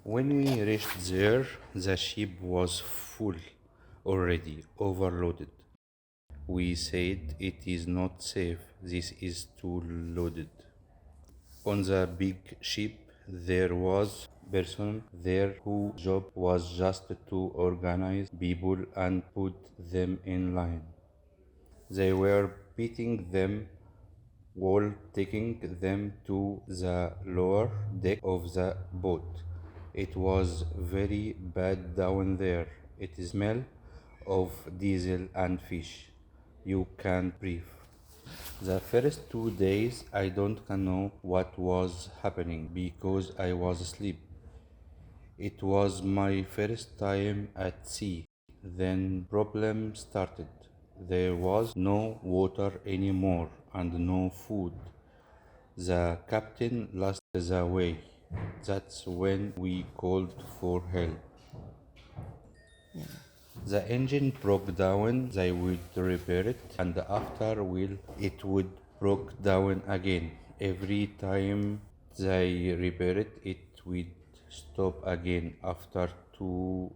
When we reached there, the ship was full already, overloaded. We said it is not safe, this is too loaded. On the big ship, there was person there whose job was just to organize people and put them in line. They were beating them while taking them to the lower deck of the boat. It was very bad down there. It smelled of diesel and fish. You can't breathe. The first 2 days I don't know what was happening because I was asleep. It was my first time at sea. Then problem started. There was no water anymore and no food. The captain lost the way. That's when we called for help. The engine broke down, they would repair it, and after while it would broke down again. Every time they repair it, it would stop again after 2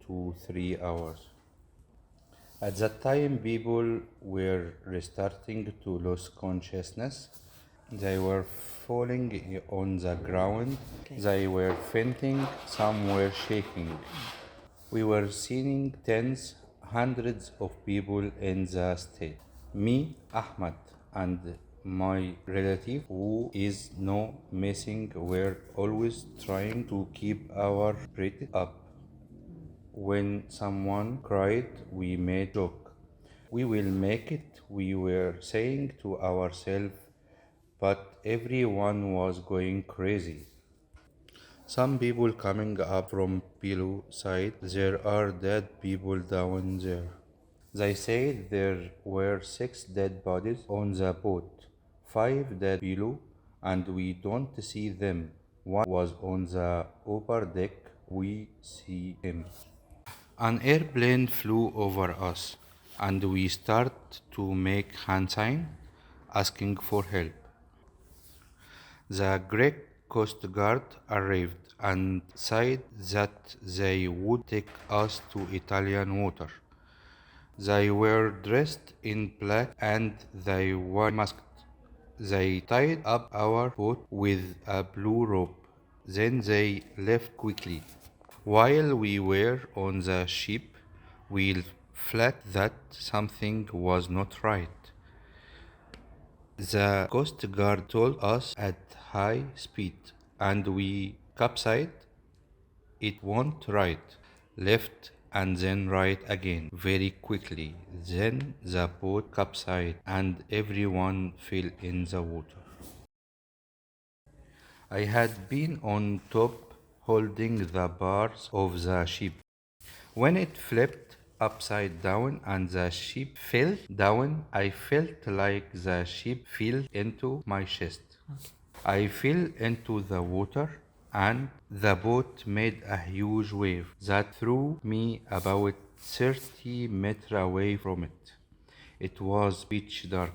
to 3 hours. At that time, people were restarting to lose consciousness. They were falling on the ground. They were fainting. Some were shaking. We were seeing tens, hundreds of people in the state. Me, Ahmad, and my relative, who is now missing, were always trying to keep our breath up. When someone cried, we made joke. We will make it, we were saying to ourselves, but everyone was going crazy. Some people coming up from Pylos side, there are dead people down there. They said there were 6 dead bodies on the boat, 5 dead below, and we don't see them. One was on the upper deck, we see him. An airplane flew over us, and we start to make hand sign, asking for help. The Greek Coast Guard arrived and said that they would take us to Italian water. They were dressed in black and they were masked. They tied up our boat with a blue rope. Then they left quickly. While we were on the ship, we felt that something was not right. The Coast Guard told us at high speed and we capsized. It went right, left, and then right again very quickly. Then the boat capsized and everyone fell in the water. I had been on top holding the bars of the ship. When it flipped upside down and the ship fell down, I felt like the ship fell into my chest. I fell into the water and the boat made a huge wave that threw me about 30 meters away from it. It was pitch dark.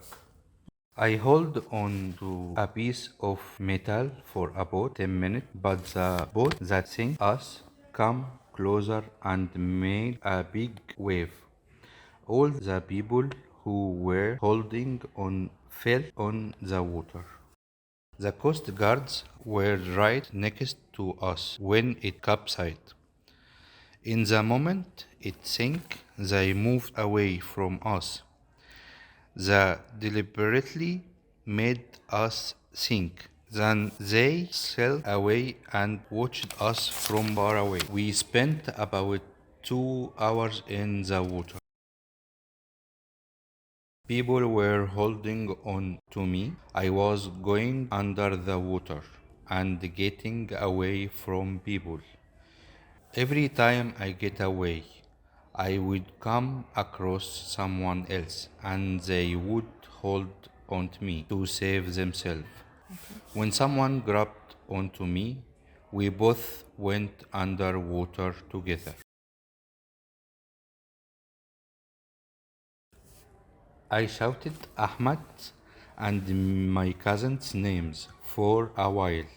I held on to a piece of metal for about 10 minutes, but the boat that sank us came closer and made a big wave. All the people who were holding on fell on the water. The coast guards were right next to us when it capsized. In the moment it sank, they moved away from us. They deliberately made us sink. Then they sailed away and watched us from far away. We spent about 2 hours in the water. People were holding on to me. I was going under the water and getting away from people. Every time I get away, I would come across someone else and they would hold onto me to save themselves. When someone grabbed onto me, we both went underwater together. I shouted Ahmad and my cousin's names for a while.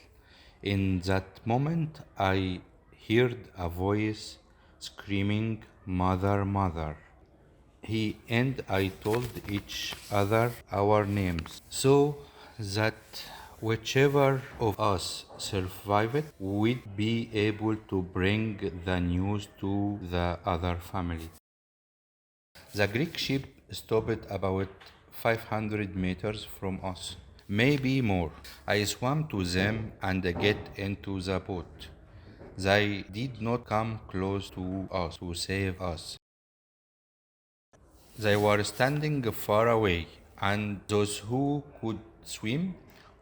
In that moment, I heard a voice screaming, "Mother, Mother." He and I told each other our names so that whichever of us survived, we'd be able to bring the news to the other family. The Greek ship stopped about 500 meters from us, maybe more. I swam to them and get into the boat. They did not come close to us to save us. They were standing far away, and those who could swim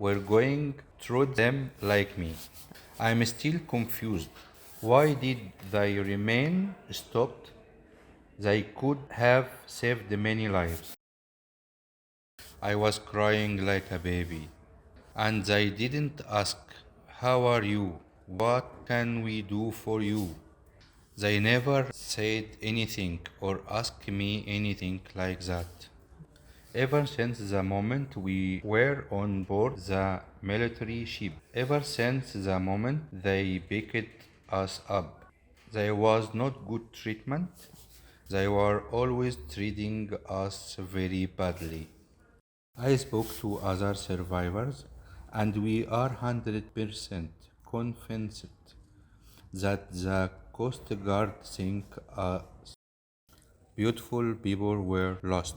were going through them like me. I'm still confused. Why did they remain stopped? They could have saved many lives. I was crying like a baby, and they didn't ask, "How are you? What can we do for you?" They never said anything or asked me anything like that. Ever since the moment we were on board the military ship, ever since the moment they picked us up, there was not good treatment. They were always treating us very badly. I spoke to other survivors, and we are 100% convinced that the Coast Guard think us beautiful people were lost.